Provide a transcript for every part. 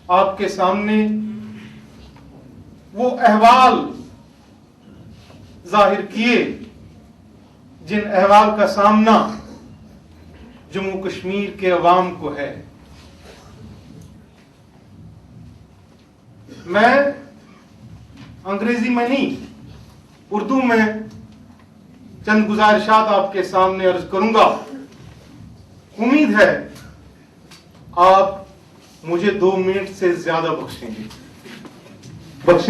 آپ کے سامنے وہ احوال ظاہر کیے جن احوال کا سامنا جموں کشمیر کے عوام کو ہے. میں انگریزی میں نہیں، اردو میں چند گزارشات آپ کے سامنے عرض کروں گا. امید ہے آپ مجھے 2 منٹ سے زیادہ بخشیں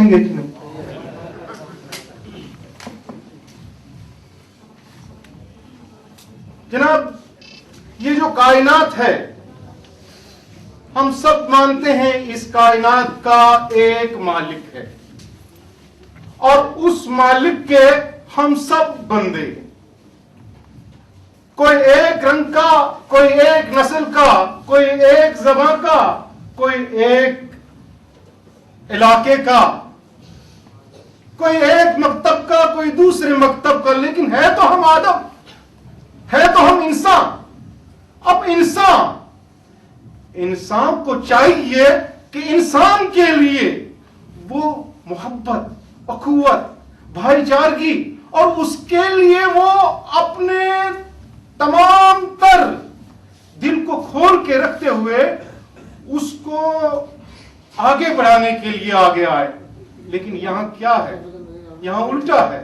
گے کہ نہیں؟ جناب، یہ جو کائنات ہے، ہم سب مانتے ہیں اس کائنات کا ایک مالک ہے، اور اس مالک کے ہم سب بندے ہیں. کوئی ایک رنگ کا، کوئی ایک نسل کا، کوئی ایک زبان کا، کوئی ایک علاقے کا، کوئی ایک مکتب کا، کوئی دوسرے مکتب کا، لیکن ہے تو ہم آدم، ہے تو ہم انسان. اب انسان کو چاہیے کہ انسان کے لیے وہ محبت، اخوت، بھائی چارگی، اور اس کے لیے وہ اپنے تمام تر دل کو کھول کے رکھتے ہوئے اس کو آگے بڑھانے کے لیے آگے آئے. لیکن یہاں کیا ہے؟ یہاں الٹا ہے.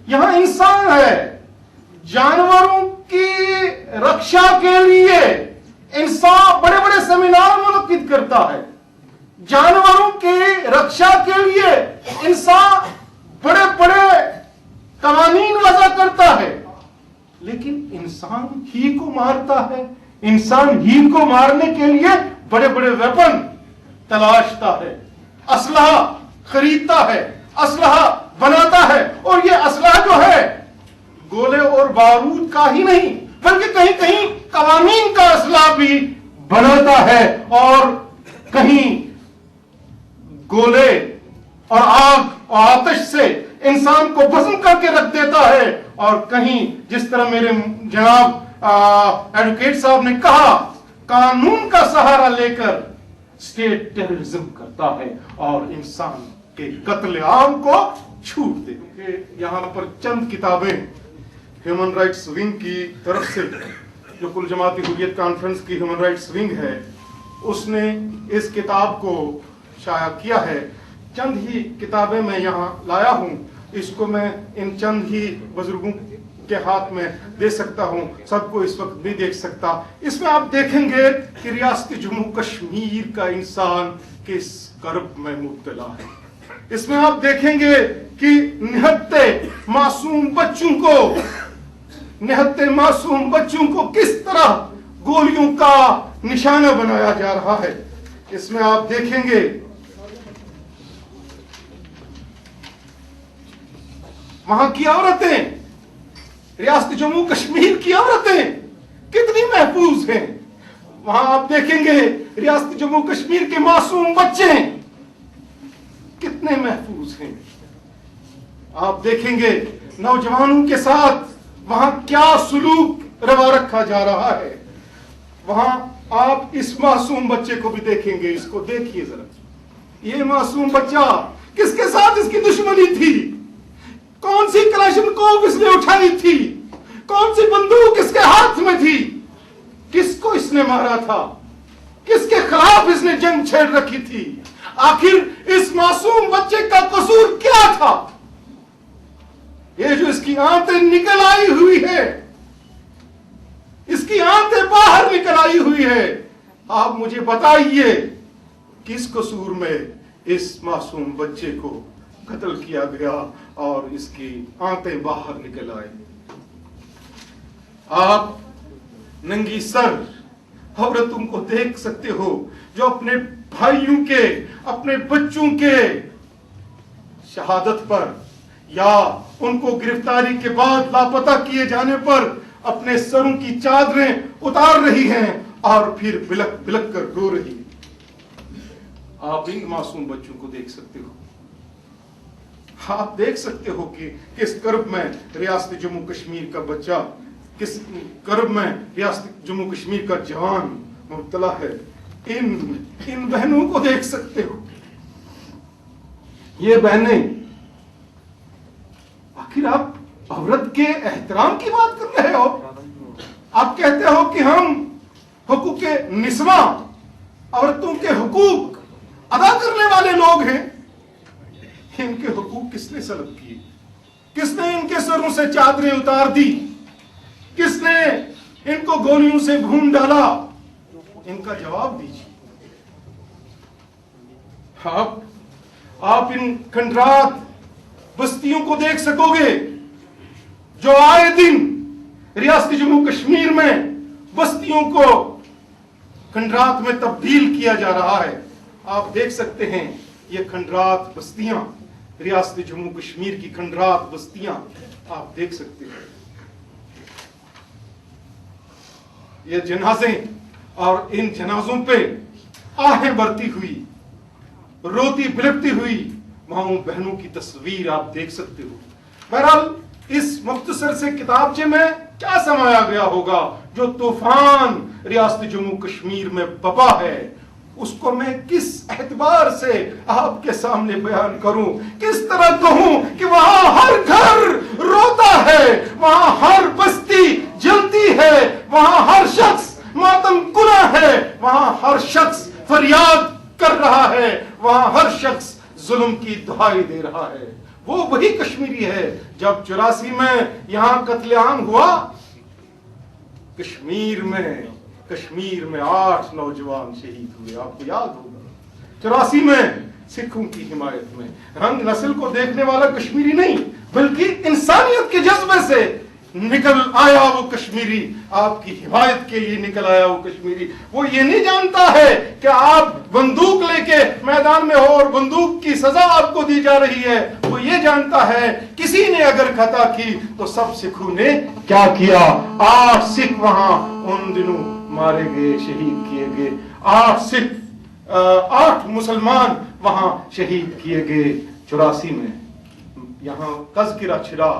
یہاں انسان ہے. جانوروں کی رکشا کے لیے انسان بڑے بڑے سیمینار منعقد کرتا ہے. جانوروں کی رکشا کے لیے انسان بڑے بڑے قوانین وضع کرتا ہے، لیکن انسان ہی کو مارتا ہے. انسان ہی کو مارنے کے لیے بڑے بڑے ویپن تلاشتا ہے، اسلحہ خریدتا ہے، اسلحہ بناتا ہے. اور یہ اسلحہ جو ہے گولے اور بارود کا ہی نہیں، بلکہ کہیں کہیں قوانین کا اسلحہ بھی بناتا ہے، اور کہیں گولے اور آگ اور آتش سے انسان کو بزم کر کے رکھ دیتا ہے، اور کہیں جس طرح میرے جناب ایڈوکیٹ صاحب نے کہا، قانون کا سہارا لے کر اسٹیٹ ٹیررزم کرتا ہے اور انسان کے قتل عام کو چھوٹ دے. یہاں پر چند کتابیں ہیومن رائٹس ونگ کی طرف سے، جو کل جماعتی حریت کانفرنس کی ہیومن رائٹس ونگ ہے، اس نے اس کتاب کو شائع کیا ہے. چند ہی کتابیں میں یہاں لایا ہوں، اس کو میں ان چند ہی بزرگوں کے ہاتھ میں دے سکتا ہوں، سب کو اس وقت نہیں دیکھ سکتا. اس میں آپ دیکھیں گے کہ ریاست جموں کشمیر کا انسان کس کرب میں مبتلا ہے. اس میں آپ دیکھیں گے کہ نہتے معصوم بچوں کو کس طرح گولیوں کا نشانہ بنایا جا رہا ہے. اس میں آپ دیکھیں گے وہاں کی عورتیں، ریاست جموں کشمیر کی عورتیں کتنی محفوظ ہیں. وہاں آپ دیکھیں گے ریاست جموں کشمیر کے معصوم بچے کتنے محفوظ ہیں. آپ دیکھیں گے نوجوانوں کے ساتھ وہاں کیا سلوک روا رکھا جا رہا ہے. وہاں آپ اس معصوم بچے کو بھی دیکھیں گے. اس کو دیکھیے ذرا، یہ معصوم بچہ کس کے ساتھ اس کی دشمنی تھی؟ کون سی کلاشنکوف اس نے اٹھائی تھی؟ کون سی بندوق اس کے ہاتھ میں تھی؟ کس کو اس نے مارا تھا؟ کس کے خلاف اس نے جنگ چھیڑ رکھی تھی؟ آخر اس معصوم بچے کا قصور کیا تھا؟ یہ جو اس کی آنتیں نکل آئی ہوئی ہے، اس کی آنتیں باہر نکل آئی ہوئی ہے، آپ مجھے بتائیے کس قصور میں اس معصوم بچے کو قتل کیا گیا اور اس کی آنتیں باہر نکل آئی. آپ ننگی سر عورتوں کو دیکھ سکتے ہو جو اپنے بھائیوں کے، اپنے بچوں کے شہادت پر یا ان کو گرفتاری کے بعد لاپتہ کیے جانے پر اپنے سروں کی چادریں اتار رہی ہیں اور پھر بلک بلک کر رو رہی ہیں. آپ ان معصوم بچوں کو دیکھ سکتے ہو. آپ دیکھ سکتے ہو کہ کس کرب میں ریاست جموں کشمیر کا بچہ، کس کرب میں ریاست جموں کشمیر کا جوان مبتلا ہے. इन बहनों को देख सकते हो। ये बहनें, आखिर आप औरत के एहतराम की बात कर रहे हो। आप कहते हो कि हम हुकूक निस्वा, औरतों के हुकूक अदा करने वाले लोग हैं। इनके हुकूक किसने सलब किए? किसने इनके सरों से चादरें उतार दी? किसने इनको गोलियों से भून डाला? इनका जवाब दीजिए। आप इन खंडरात बस्तियों को देख सकोगे जो आए दिन रियासत जम्मू कश्मीर में बस्तियों को खंडरात में तब्दील किया जा रहा है। आप देख सकते हैं ये खंडरात बस्तियां, रियासत जम्मू कश्मीर की खंडरात बस्तियां आप देख सकते हैं। ये जनाजे और इन जनाजों पे आहें बरती हुई, रोती बिलखती हुई माओ बहनों की तस्वीर आप देख सकते हो। बहरहाल इस मुख्तसर से किताबचे में क्या समाया गया होगा जो तूफान रियासत जम्मू कश्मीर में बपा है, उसको मैं किस एतबार से आपके सामने बयान करूं, किस तरह कहूं कि वहां हर घर रोता है, वहां हर बस्ती जलती है, वहां हर शख्स मातम कुना है, वहां हर शख्स फरियाद कर रहा है, वहां हर शख्स जुल्म की दुहाई दे रहा है। वो वही कश्मीरी है जब 84 में यहां कत्लेआम हुआ। कश्मीर में 8 नौजवान शहीद हुए, आपको याद होगा। 84 में सिखों की हिमायत में। रंग नस्ल को देखने वाला कश्मीरी नहीं, बल्कि इंसानियत के जज्बे से निकल आया वो कश्मीरी, आपकी हिमायत के लिए निकल आया वो कश्मीरी। वो ये नहीं जानता है कि आप बंदूक लेके मैदान में हो और बंदूक की सजा आपको दी जा रही है। वो ये जानता है किसी ने अगर खता की तो सब सिखों ने क्या किया। 8 सिख वहां उन दिनों मारे गए, शहीद किए गए। 8 मुसलमान वहां शहीद किए गए 84 में। यहां तज़किरा छिड़ा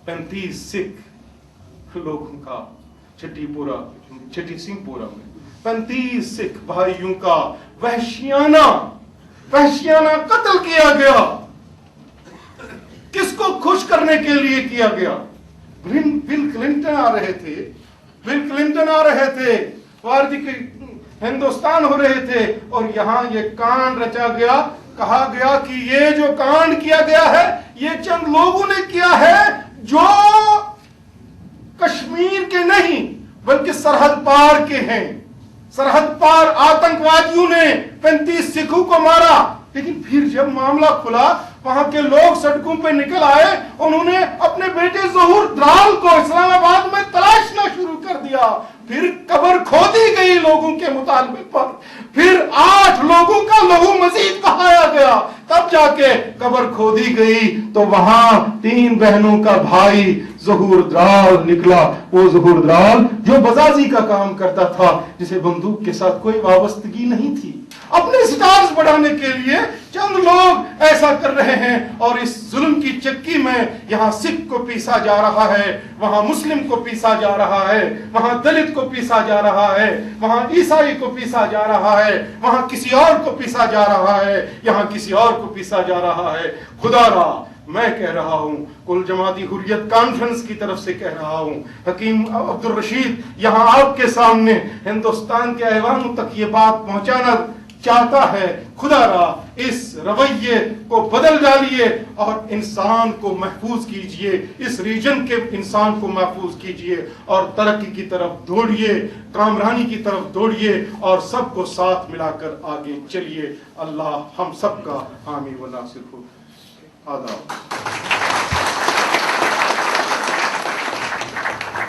35 सिख लोगों का छठी सिंहपुरा में 35 सिख भाइयों का वहशियाना कत्ल किया गया। किसको खुश करने के लिए किया गया? बिल क्लिंटन आ रहे थे, वारदी के हिंदुस्तान हो रहे थे और यहां ये कांड रचा गया। कहा गया कि ये जो कांड किया गया है ये चंद लोगों ने किया है जो कश्मीर के नहीं बल्कि सरहद पार के हैं। सरहद पार आतंकवादियों ने 35 सिखों को मारा। लेकिन फिर जब मामला खुला, वहां के लोग सड़कों पे निकल आए, उन्होंने अपने बेटे ज़हूर द्राल को इस्लामाबाद में तलाशना शुरू कर दिया। फिर कब्र खोदी गई लोगों के मुतालबे पर, फिर 8 लोगों का लहू मजीद बहाया गया। तब जाके कब्र खोदी गई तो वहां 3 बहनों का भाई ज़हूर द्राल निकला। वो ज़हूर द्राल जो बजाजी का काम करता था, जिसे बंदूक के साथ कोई वाबस्तगी नहीं थी। अपने स्टार्स बढ़ाने के लिए चंद लोग ऐसा कर रहे हैं और इस जुल्म की चक्की में यहां सिख को पीसा जा रहा है, वहां मुस्लिम को पीसा जा रहा है, वहां दलित को पीसा जा रहा है, वहां ईसाई को पीसा जा रहा है, वहां किसी और को पीसा जा रहा है, यहां किसी और को पीसा जा रहा है। खुदारा मैं कह रहा हूं, कुल जमाती हुर्रियत कॉन्फ्रेंस की तरफ से कह रहा हूं, हकीम अब्दुल रशीद यहां आपके सामने हिंदुस्तान के ऐवानों तक ये बात पहुंचाना चाहता है। खुदारा इस रवैये को बदल डालिए और इंसान को महफूज कीजिए, इस रीजन के इंसान को महफूज कीजिए और तरक्की की तरफ दौड़िए, कामरानी की तरफ दौड़िए और सबको साथ मिलाकर आगे चलिए। अल्लाह हम सबका हामी व नासिर हो। आदाब।